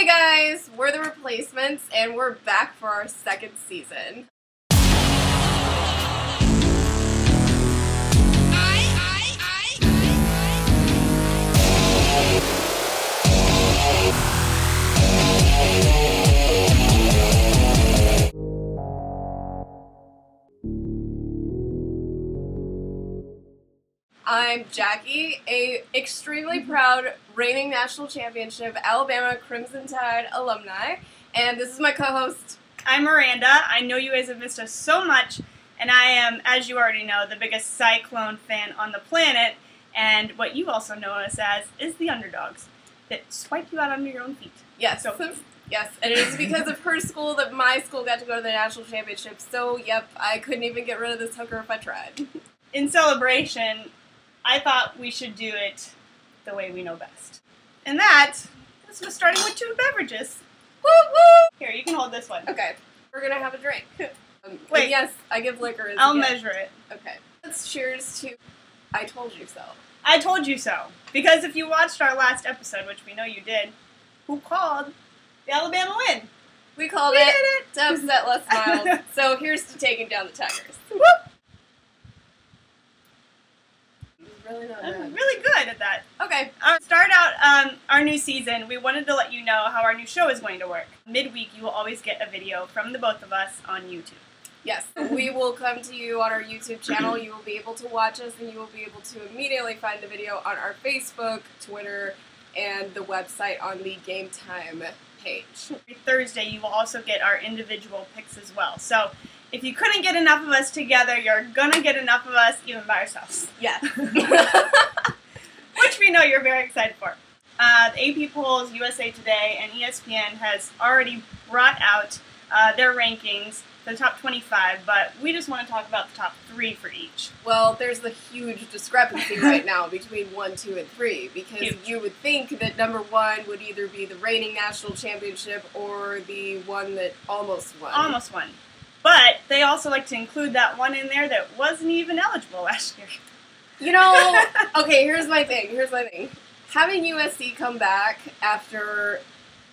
guys, we're the Replacements, and we're back for our second season. I'm Jackie, a extremely proud reigning national championship Alabama Crimson Tide alumni, and this is my co-host. I'm Maranda. I know you guys have missed us so much, and I am, as you already know, the biggest Cyclone fan on the planet, and what you also know us as is the underdogs that swipe you out under your own feet. Yes. So, yes, and it is because of her school that my school got to go to the national championship, so yep, I couldn't even get rid of this hooker if I tried. in celebration, I thought we should do it the way we know best. And this was starting with 2 beverages. Woo woo! Here, you can hold this one. Okay, we're gonna have a drink. Wait. Yes, I give liquor as I'll a gift. measure it. Okay. Let's cheers to I Told You So. I told you so. Because if you watched our last episode, which we know you did, who called the Alabama win? We called We it. did it! To upset Les Miles. So here's to taking down the Tigers. Whoop! Really not I'm bad. really good at that. Okay. Start out our new season. We wanted to let you know how our new show is going to work. Midweek, you will always get a video from the both of us on YouTube. Yes, we will come to you on our YouTube channel. You will be able to watch us, and you will be able to immediately find the video on our Facebook, Twitter, and the website on the Game Time page. Every Thursday, you will also get our individual picks as well. So if you couldn't get enough of us together, you're going to get enough of us even by ourselves. Yes. Which we know you're very excited for. The AP polls, USA Today, and ESPN has already brought out their rankings, the top 25, but we just want to talk about the top 3 for each. Well, there's the huge discrepancy right now between 1, 2, and 3, because Huge. you would think that number 1 would either be the reigning national championship or the one that almost won. Almost won. But they also like to include that one in there that wasn't even eligible last year. You know, okay, here's my thing. Having USC come back after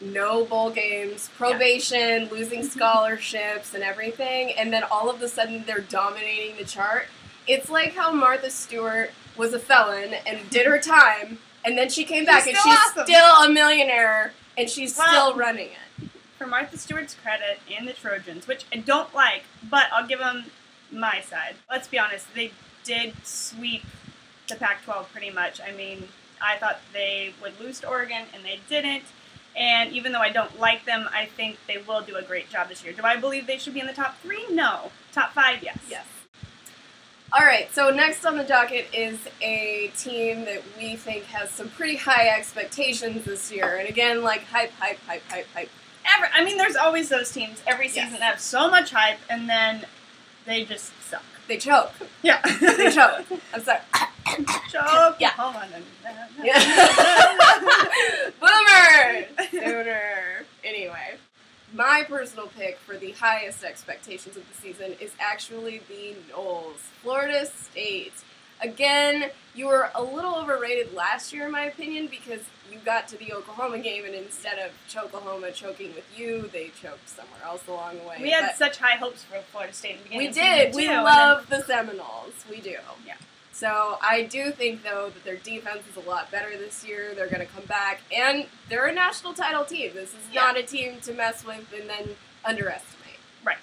no bowl games, probation, losing scholarships and everything, and then all of a sudden they're dominating the chart. It's like how Martha Stewart was a felon and did her time, and then she came back and she's awesome. still a millionaire, and she's still running it. For Martha Stewart's credit and the Trojans, which I don't like, but I'll give them my side. Let's be honest, they did sweep the Pac-12 pretty much. I mean, I thought they would lose to Oregon, and they didn't. And even though I don't like them, I think they will do a great job this year. Do I believe they should be in the top 3? No. Top 5, yes. Yes. Alright, so next on the docket is a team that we think has some pretty high expectations this year. And again, like hype. I mean, there's always those teams every season that have so much hype, and then they just suck. They choke. Yeah. They choke. I'm sorry. Choke. Yeah. Hold on. Boomer! Sooner. Anyway, my personal pick for the highest expectations of the season is actually the Noles, Florida State. Again, you were a little overrated last year, in my opinion, because you got to the Oklahoma game, and instead of Choklahoma choking with you, they choked somewhere else along the way. We had such high hopes for Florida State in the beginning. We did. We love the Seminoles. We do. Yeah. So I do think, though, that their defense is a lot better this year. They're going to come back, and they're a national title team. This is not a team to mess with and then underestimate. Right.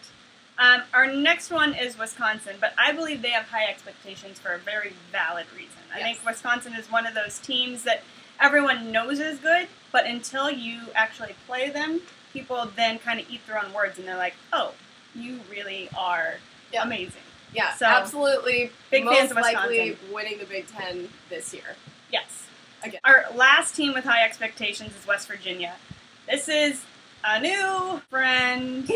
Our next one is Wisconsin, but I believe they have high expectations for a very valid reason. I think Wisconsin is one of those teams that everyone knows is good, but until you actually play them, people then kind of eat their own words, and they're like, oh, you really are amazing. Yeah, so, absolutely. Big fans of Wisconsin. Likely winning the Big Ten this year. Yes. Again. Our last team with high expectations is West Virginia. This is a new friend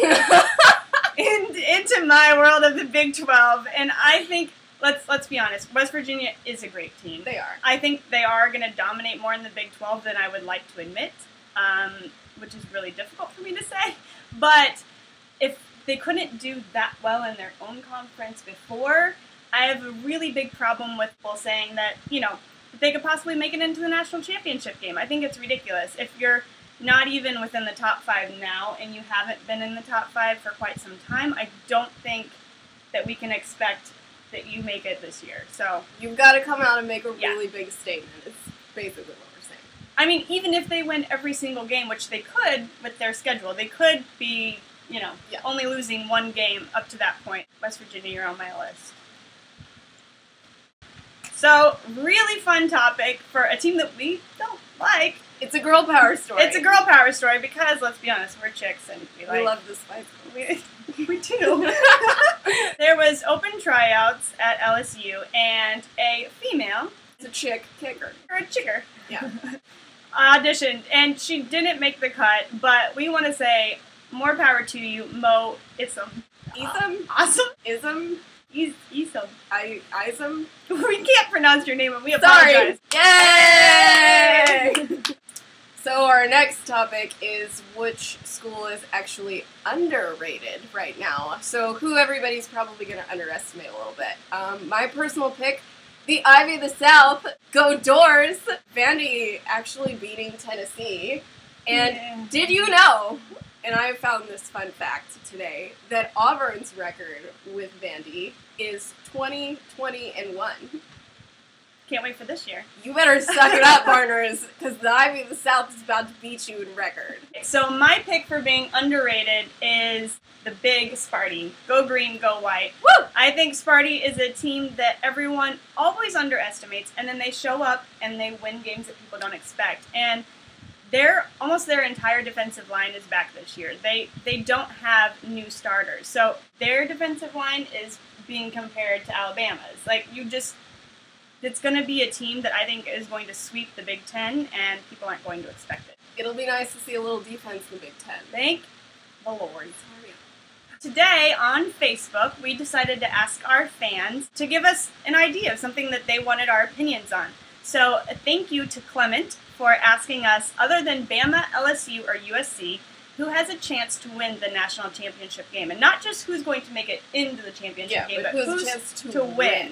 into my world of the Big 12, and I think, let's be honest, West Virginia is a great team. They are. I think they are going to dominate more in the Big 12 than I would like to admit, which is really difficult for me to say, but if they couldn't do that well in their own conference before, I have a really big problem with people saying that, you know, they could possibly make it into the national championship game. I think it's ridiculous. If you're not even within the top 5 now, and you haven't been in the top 5 for quite some time, I don't think that we can expect that you make it this year. So you've got to come out and make a really big statement. It's basically what we're saying. I mean, even if they win every single game, which they could with their schedule, they could be, only losing 1 game up to that point. West Virginia, you're on my list. So, really fun topic for a team that we don't like. It's a girl power story. It's a girl power story because, let's be honest, we're chicks and we love this fight. We do. There was open tryouts at LSU, and a female, it's a chick kicker, or a chicker, yeah, auditioned, and she didn't make the cut. But we want to say more power to you, Mo Isum. Isum? Awesome. Isum? Isum. Isum? We can't pronounce your name, and we apologize. Yay! So our next topic is which school is actually underrated right now. So who everybody's probably going to underestimate a little bit. My personal pick, the Ivy of the South, go Doors. Vandy actually beating Tennessee. And did you know, and I found this fun fact today, that Auburn's record with Vandy is 20-20-1. Can't wait for this year. You better suck it up, partners, because the Ivy of the South is about to beat you in record. So my pick for being underrated is the big Sparty. Go green, go white. Woo! I think Sparty is a team that everyone always underestimates, and then they show up and they win games that people don't expect. And almost their entire defensive line is back this year. They don't have new starters. So their defensive line is being compared to Alabama's. It's going to be a team that I think is going to sweep the Big Ten, and people aren't going to expect it. It'll be nice to see a little defense in the Big Ten. Thank the Lord. Today on Facebook, we decided to ask our fans to give us an idea of something that they wanted our opinions on. So thank you to Clement for asking us, other than Bama, LSU, or USC, who has a chance to win the national championship game. And not just who's going to make it into the championship game, but who's chance to win.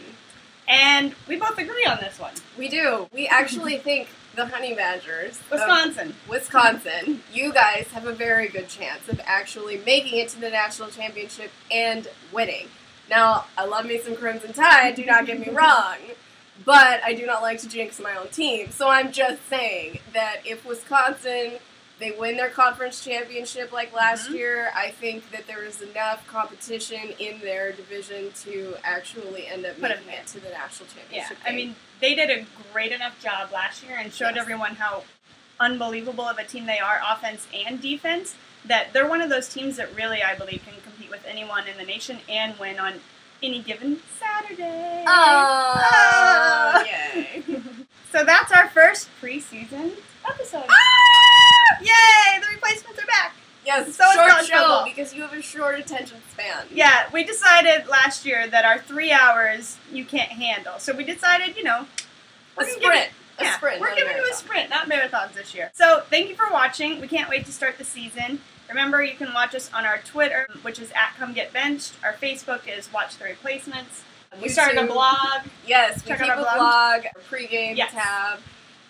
And we both agree on this one. We do. We actually think the Honey Badgers, Wisconsin, you guys have a very good chance of actually making it to the national championship and winning. Now, I love me some Crimson Tide, do not get me wrong, but I do not like to jinx my own team. So I'm just saying that if Wisconsin, they win their conference championship like last year, I think that there is enough competition in their division to actually end up making it to the national championship game. I mean, they did a great enough job last year and showed everyone how unbelievable of a team they are, offense and defense, that they're one of those teams that really, I believe, can compete with anyone in the nation and win on any given Saturday. Oh, yay. So that's our first preseason episode. Yay! The replacements are back. Yes, so short show because you have a short attention span. Yeah, we decided last year that our 3 hours you can't handle. So we decided, a sprint. We're giving you a sprint, not marathons this year. So thank you for watching. We can't wait to start the season. Remember, you can watch us on our Twitter, which is @ComeGetBenched. Our Facebook is Watch the Replacements. We started a blog. Yes, we keep a blog, a pregame yes. tab.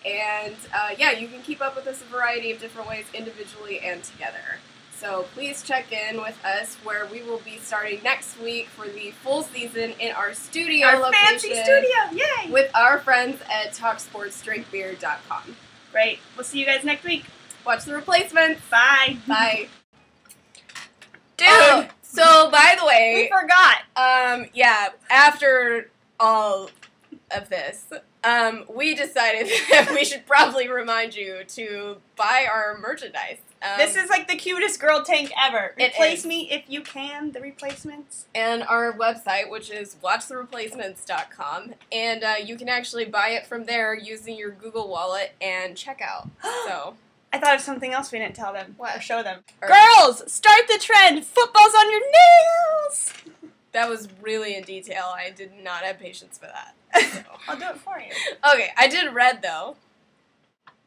And, you can keep up with us a variety of different ways, individually and together. So please check in with us, where we will be starting next week for the full season in our studio location. Our fancy studio, yay! With our friends at TalkSportsDrinkBeer.com. Great. We'll see you guys next week. Watch the replacements. Bye. Bye. Dude, so by the way... We forgot. After all of this... we decided that we should probably remind you to buy our merchandise. This is like the cutest girl tank ever. Replace me if you can, the replacements. And our website, which is watchthereplacements.com. And you can actually buy it from there using your Google Wallet and checkout. So I thought of something else we didn't tell them. What? Or show them. Girls, start the trend. Football's on your nails. That was really in detail. I did not have patience for that. So. I'll do it for you. Okay, I did red, though.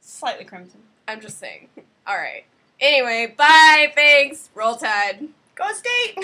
Slightly crimson. I'm just saying. All right. Anyway, bye, thanks. Roll Tide. Go State!